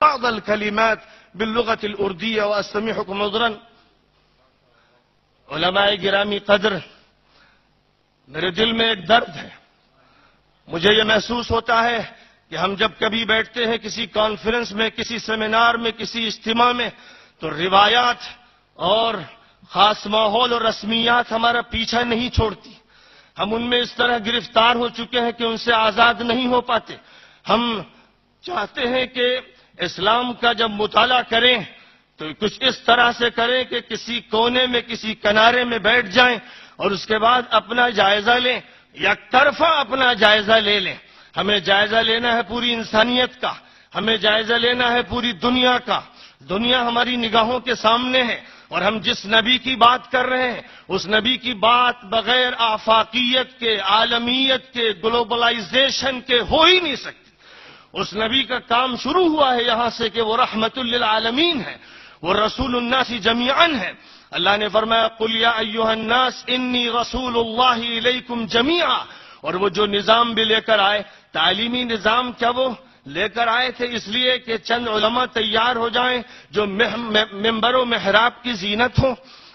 بعض الكلمات باللغة الأردية وأستميحكم عذرا. علماء گرامی قدر، میرے دل میں ایک درد ہے. مجھے یہ محسوس ہوتا ہے کہ ہم جب کبھی بیٹھتے ہیں کسی کانفرنس میں، کسی سیمینار میں، کسی اجتماع میں، تو روایات اور خاص ماحول اور رسمیات ہمارا پیچھا نہیں چھوڑتی. ہم ان میں اس طرح گرفتار ہو چکے ہیں کہ ان سے آزاد نہیں ہو پاتے. ہم چاہتے ہیں کہ اسلام کا جب مطالعہ کریں تو کچھ اس طرح سے کریں کہ کسی کونے میں، کسی کنارے میں بیٹھ جائیں اور اس کے بعد اپنا جائزہ لیں، یک طرفہ اپنا جائزہ لے لیں. ہمیں جائزہ لینا ہے پوری انسانیت کا، ہمیں جائزہ لینا ہے پوری دنیا کا. دنیا ہماری نگاہوں کے سامنے ہے اور ہم جس نبی کی بات کر رہے ہیں اس نبی کی بات بغیر آفاقیت کے، عالمیت کے، گلوبلائزیشن کے ہو ہی نہیں سکتی. اس نبی کا کام شروع ہوا ہے یہاں سے کہ وہ رحمت للعالمین ہے، وہ رسول الناس جمیعا ہے. اللہ نے فرمایا قل یا ایھا الناس انی رسول اللہ الیکم جمیعا. اور وہ جو نظام بھی لے کر آئے، تعلیمی نظام، کیا وہ لے کر آئے تھے اس لیے کہ چند علماء تیار ہو جائیں جو ممبر و محراب کی زینت ہو،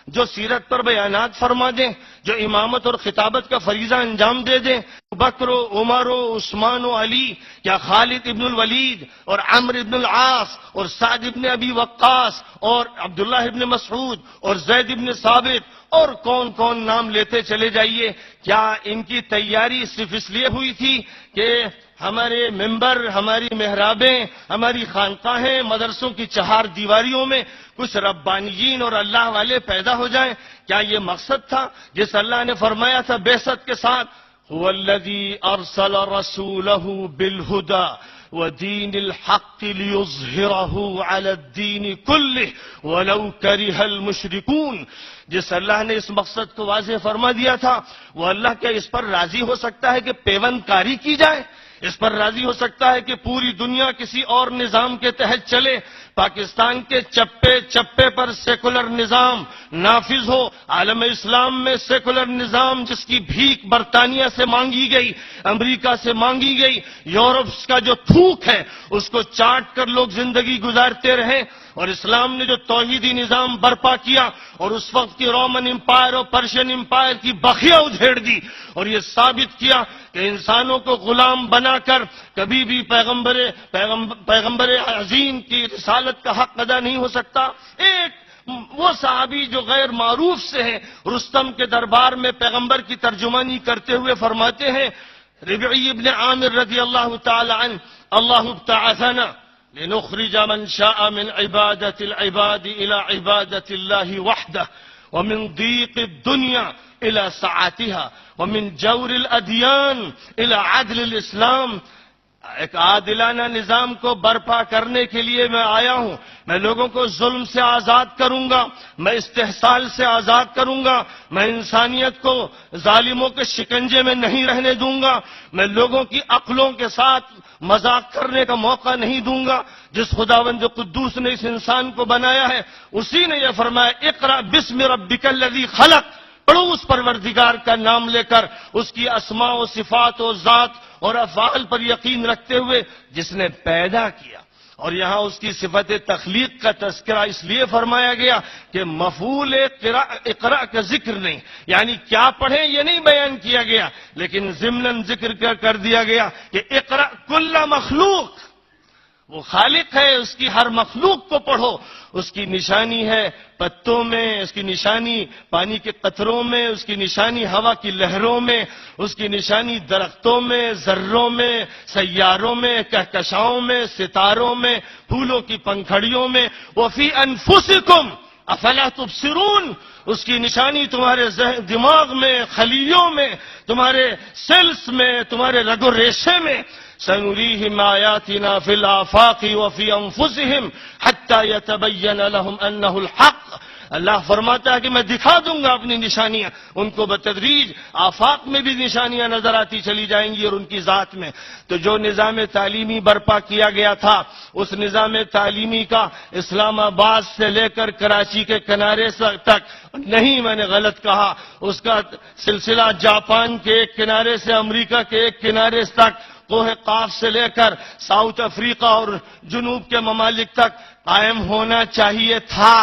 جو سیرت پر بیانات فرما دیں، جو امامت اور خطابت کا فریضہ انجام دے دیں؟ بکر و عمر و عثمان و علی، کیا خالد ابن الولید اور عمرو ابن العاص اور سعد ابن ابی وقاص اور عبداللہ ابن مسعود اور زید ابن ثابت اور کون کون نام لیتے چلے جائیے، کیا ان کی تیاری صرف اس لیے ہوئی تھی کہ ہمارے ممبر، ہماری محرابیں، ہماری خانقاہیں، مدرسوں کی چہار دیواریوں میں کچھ ربانیین اور اللہ والے پیدا ہو جائیں؟ کیا یہ مقصد تھا جس اللہ نے فرمایا تھا بعثت کے ساتھ هو الذی ارسل رسولہ بالہدی ودین الحق لیظہرہ علی الدین کلہ ولو کرہ المشرکون؟ جس اللہ نے اس مقصد کو واضح فرما دیا تھا، وہ اللہ کیا اس پر راضی ہو سکتا ہے کہ پیوند کاری کی جائے؟ اس پر راضی ہو سکتا ہے کہ پوری دنیا کسی اور نظام کے تحت چلے؟ پاکستان کے چپے چپے پر سیکولر نظام نافذ ہو، عالم اسلام میں سیکولر نظام جس کی بھیک برطانیہ سے مانگی گئی، امریکہ سے مانگی گئی، یورپ کا جو تھوک ہے اس کو چاٹ کر لوگ زندگی گزارتے رہیں، اور اسلام نے جو توحیدی نظام برپا کیا اور اس وقت کی رومن امپائر اور پرشین امپائر کی بخیا ادھیڑ دی اور یہ ثابت کیا کہ انسانوں کو غلام بنا کر کبھی بھی پیغمبر عظیم کی رسالت کا حق ادا نہیں ہو سکتا. ایک وہ صحابی جو غیر معروف سے ہیں، رستم کے دربار میں پیغمبر کی ترجمانی کرتے ہوئے فرماتے ہیں، ربعی ابن عامر رضی اللہ تعالی عنہ، اللہ ابتعثنا لنخرج من شاء من عبادة العباد إلى عبادة الله وحده ومن ضيق الدنيا إلى سعتها ومن جور الأديان إلى عدل الإسلام. ایک عادلانہ نظام کو برپا کرنے کے لیے میں آیا ہوں. میں لوگوں کو ظلم سے آزاد کروں گا، میں استحصال سے آزاد کروں گا، میں انسانیت کو ظالموں کے شکنجے میں نہیں رہنے دوں گا، میں لوگوں کی عقلوں کے ساتھ مذاق کرنے کا موقع نہیں دوں گا. جس خداوند قدوس نے اس انسان کو بنایا ہے اسی نے یہ فرمایا اقرأ بسم ربک الذی خلق. پڑھو اس پروردگار کا نام لے کر، اس کی اسماء و صفات و ذات اور افعال پر یقین رکھتے ہوئے جس نے پیدا کیا. اور یہاں اس کی صفت تخلیق کا تذکرہ اس لیے فرمایا گیا کہ مفعول اقرا کا ذکر نہیں، یعنی کیا پڑھیں یہ نہیں بیان کیا گیا، لیکن ضمناً ذکر کر دیا گیا کہ اقرا کل مخلوق. وہ خالق ہے، اس کی ہر مخلوق کو پڑھو. اس کی نشانی ہے پتوں میں، اس کی نشانی پانی کے قطروں میں، اس کی نشانی ہوا کی لہروں میں، اس کی نشانی درختوں میں، ذروں میں، سیاروں میں، کہکشاؤں میں، ستاروں میں، پھولوں کی پنکھڑیوں میں. وفی انفسکم افلا تبصرون. اس کی نشانی تمہارے دماغ میں، خلیوں میں، تمہارے سیلز میں، تمہارے رگ و ریشے میں. سنریہم آیاتنا فی الآفاق وفی انفسہم حتی یتبین لہم انہ الحق. اللہ فرماتا ہے کہ میں دکھا دوں گا اپنی نشانیاں. ان کو بتدریج آفاق میں بھی نشانیاں نظر آتی چلی جائیں گی اور ان کی ذات میں. تو جو نظام تعلیمی برپا کیا گیا تھا اس نظام تعلیمی کا اسلام آباد سے لے کر کراچی کے کنارے تک نہیں، میں نے غلط کہا، اس کا سلسلہ جاپان کے ایک کنارے سے امریکہ کے ایک کنارے تک کوہ قاف سے لے کر ساؤتھ افریقہ اور جنوب کے ممالک تک قائم ہونا چاہیے تھا.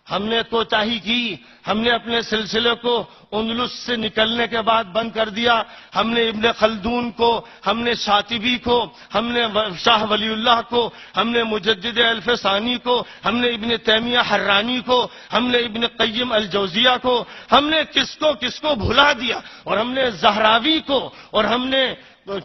ہم نے کوتاہی کی. ہم نے اپنے سلسلے کو اندلس سے نکلنے کے بعد بند کر دیا. ہم نے ابن خلدون کو، ہم نے شاطبی کو، ہم نے شاہ ولی اللہ کو، ہم نے مجدد الف ثانی کو، ہم نے ابن تیمیہ حرانی کو، ہم نے ابن قیم الجوزیہ کو، ہم نے کس کو بھلا دیا. اور ہم نے زہراوی کو، اور ہم نے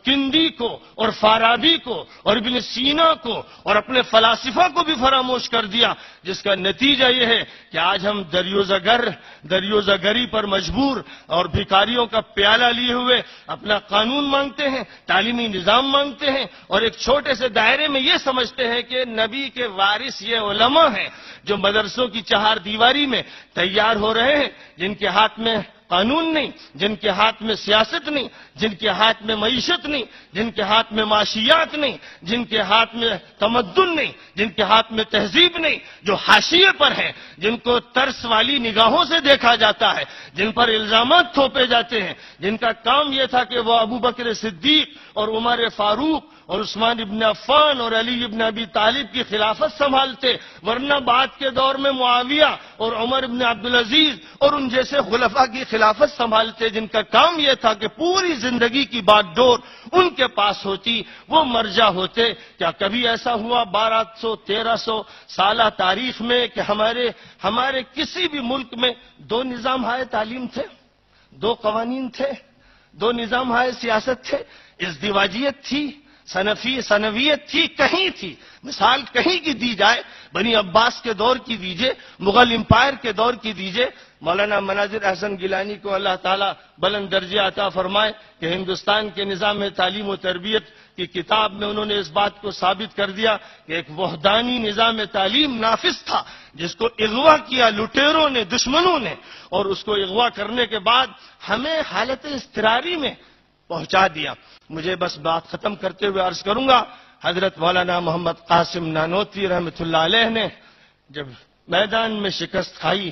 کندی کو، اور فارابی کو، اور ابن سینا کو، اور اپنے فلاسفہ کو بھی فراموش کر دیا. جس کا نتیجہ یہ ہے کہ آج ہم دریوزگری پر مجبور اور بھکاریوں کا پیالہ لیے ہوئے اپنا قانون مانگتے ہیں، تعلیمی نظام مانگتے ہیں، اور ایک چھوٹے سے دائرے میں یہ سمجھتے ہیں کہ نبی کے وارث یہ علماء ہیں جو مدرسوں کی چہار دیواری میں تیار ہو رہے ہیں، جن کے ہاتھ میں قانون نہیں، جن کے ہاتھ میں سیاست نہیں، جن کے ہاتھ میں معیشت نہیں، جن کے ہاتھ میں معاشیات نہیں، جن کے ہاتھ میں تمدن نہیں، جن کے ہاتھ میں تہذیب نہیں، جو حاشیے پر ہیں، جن کو ترس والی نگاہوں سے دیکھا جاتا ہے، جن پر الزامات تھوپے جاتے ہیں، جن کا کام یہ تھا کہ وہ ابو بکر صدیق اور عمر فاروق اور عثمان ابن عفان اور علی ابن ابی طالب کی خلافت سنبھالتے، ورنہ بعد کے دور میں معاویہ اور عمر ابن عبدالعزیز اور ان جیسے خلفاء کی خلافت سنبھالتے، جن کا کام یہ تھا کہ پوری زندگی کی بات ڈور ان کے پاس ہوتی، وہ مرجع ہوتے. کیا کبھی ایسا ہوا 1200-1300 سالہ تاریخ میں کہ ہمارے کسی بھی ملک میں 2 نظام ہائے تعلیم تھے، 2 قوانین تھے، 2 نظام ہائے سیاست تھے؟ ازدواجیت تھی، سنویت تھی، کہیں تھی؟ مثال کہیں کی دی جائے، بنی عباس کے دور کی دیجئے، مغل امپائر کے دور کی دیجئے. مولانا مناظر احسن گیلانی کو اللہ تعالیٰ بلند درجہ عطا فرمائے کہ ہندوستان کے نظام تعلیم و تربیت کی کتاب میں انہوں نے اس بات کو ثابت کر دیا کہ ایک وحدانی نظام تعلیم نافذ تھا، جس کو اغوا کیا لٹیروں نے، دشمنوں نے، اور اس کو اغوا کرنے کے بعد ہمیں حالت اضطراری میں پہنچا دیا. مجھے بس بات ختم کرتے ہوئے عرض کروں گا، حضرت مولانا محمد قاسم نانوتوی رحمۃ اللہ علیہ نے جب میدان میں شکست کھائی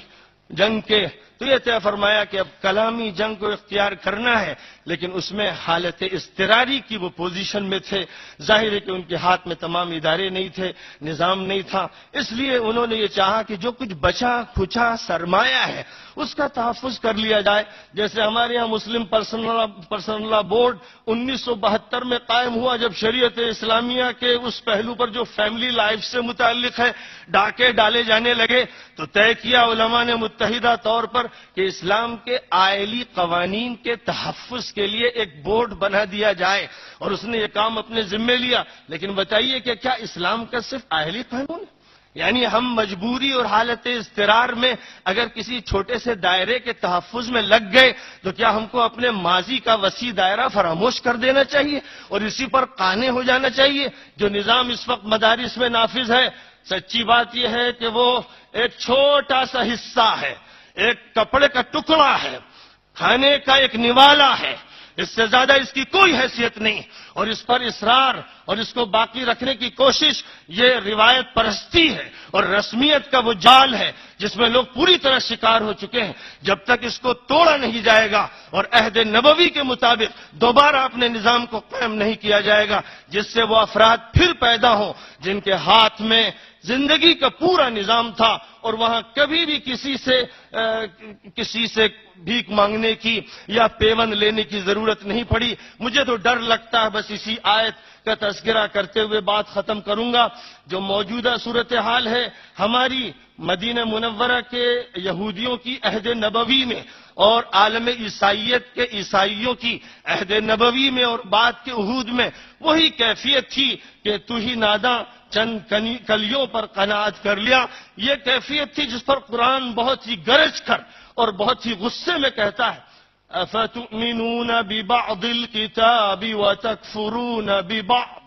جنگ کے، تو یہ طے فرمایا کہ اب کلامی جنگ کو اختیار کرنا ہے، لیکن اس میں حالت اضطراری کی وہ پوزیشن میں تھے. ظاہر ہے کہ ان کے ہاتھ میں تمام ادارے نہیں تھے، نظام نہیں تھا، اس لیے انہوں نے یہ چاہا کہ جو کچھ بچا کھچا سرمایہ ہے اس کا تحفظ کر لیا جائے. جیسے ہمارے یہاں مسلم پرسنل لا بورڈ 1972 میں قائم ہوا، جب شریعت اسلامیہ کے اس پہلو پر جو فیملی لائف سے متعلق ہے ڈاکے ڈالے جانے لگے، تو طے کیا علماء نے متحدہ طور پر کہ اسلام کے آئلی قوانین کے تحفظ کے لیے ایک بورڈ بنا دیا جائے، اور اس نے یہ کام اپنے ذمے لیا. لیکن بتائیے کہ کیا اسلام کا صرف آئلی قانون ہے؟ یعنی ہم مجبوری اور حالت اضطرار میں اگر کسی چھوٹے سے دائرے کے تحفظ میں لگ گئے تو کیا ہم کو اپنے ماضی کا وسیع دائرہ فراموش کر دینا چاہیے اور اسی پر قانع ہو جانا چاہیے؟ جو نظام اس وقت مدارس میں نافذ ہے، سچی بات یہ ہے کہ وہ ایک چھوٹا سا حصہ ہے، ایک کپڑے کا ٹکڑا ہے، کھانے کا ایک نوالا ہے، اس سے زیادہ اس کی کوئی حیثیت نہیں. اور اس پر اصرار اور اس کو باقی رکھنے کی کوشش یہ روایت پرستی ہے اور رسمیت کا وہ جال ہے جس میں لوگ پوری طرح شکار ہو چکے ہیں. جب تک اس کو توڑا نہیں جائے گا اور عہد نبوی کے مطابق دوبارہ اپنے نظام کو قائم نہیں کیا جائے گا، جس سے وہ افراد پھر پیدا ہوں جن کے ہاتھ میں زندگی کا پورا نظام تھا اور وہاں کبھی بھی کسی سے بھیک مانگنے کی یا پیوند لینے کی ضرورت نہیں پڑی. مجھے تو ڈر لگتا ہے، بس اسی آیت کا تذکرہ کرتے ہوئے بات ختم کروں گا. جو موجودہ صورتحال ہے ہماری مدینہ منورہ کے یہودیوں کی عہد نبوی میں اور عالم عیسائیت کے عیسائیوں کی عہد نبوی میں اور بعد کے عہود میں وہی کیفیت تھی کہ تو ہی ناداں چند کلیوں پر قناعت کر لیا. یہ کیفیت تھی جس پر قرآن بہت ہی گرج کر اور بہت ہی غصے میں کہتا ہے، افتؤمنون ببعض الكتاب وتكفرون ببعض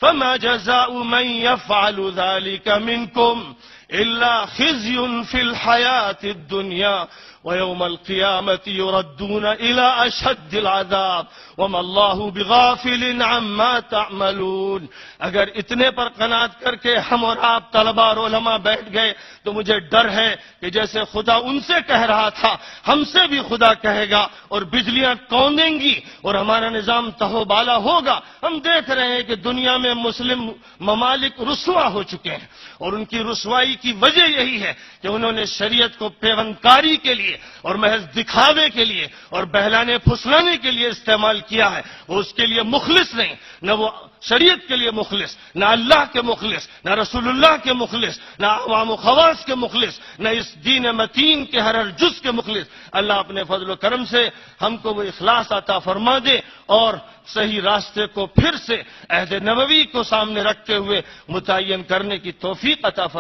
فما جزاء من يفعل ذلك منكم إلا خزي في الحياة الدنيا وَيَوْمَ الْقِيَامَةِ يُرَدُّونَ إِلَىٰ أَشَدِّ الْعَذَابِ وَمَا اللَّهُ بِغَافِلٍ عَمَّا تَعْمَلُونَ۔ اگر اتنے پر قناعت کر کے ہم اور آپ طلباء اور علماء بیٹھ گئے تو مجھے ڈر ہے کہ جیسے خدا ان سے کہہ رہا تھا ہم سے بھی خدا کہے گا اور بجلیاں کونیں گی اور ہمارا نظام تہو بالا ہوگا۔ ہم دیکھ رہے ہیں کہ دنیا میں مسلم ممالک رسوا ہو چکے ہیں اور ان کی رسوائی کی وجہ یہی ہے کہ انہوں نے شریعت کو پیوندکاری کے لیے اور محض دکھاوے کے لیے اور بہلانے پھسلانے کے لیے استعمال کیا ہے۔ وہ اس کے لیے مخلص نہیں، نہ وہ شریعت کے لیے مخلص، نہ اللہ کے مخلص، نہ رسول اللہ کے مخلص، نہ عوام و خواص کے مخلص، نہ اس دین متین کے ہر جز کے مخلص۔ اللہ اپنے فضل و کرم سے ہم کو وہ اخلاص عطا فرما دے اور صحیح راستے کو پھر سے عہد نبوی کو سامنے رکھتے ہوئے متعین کرنے کی توفیق عطا فرما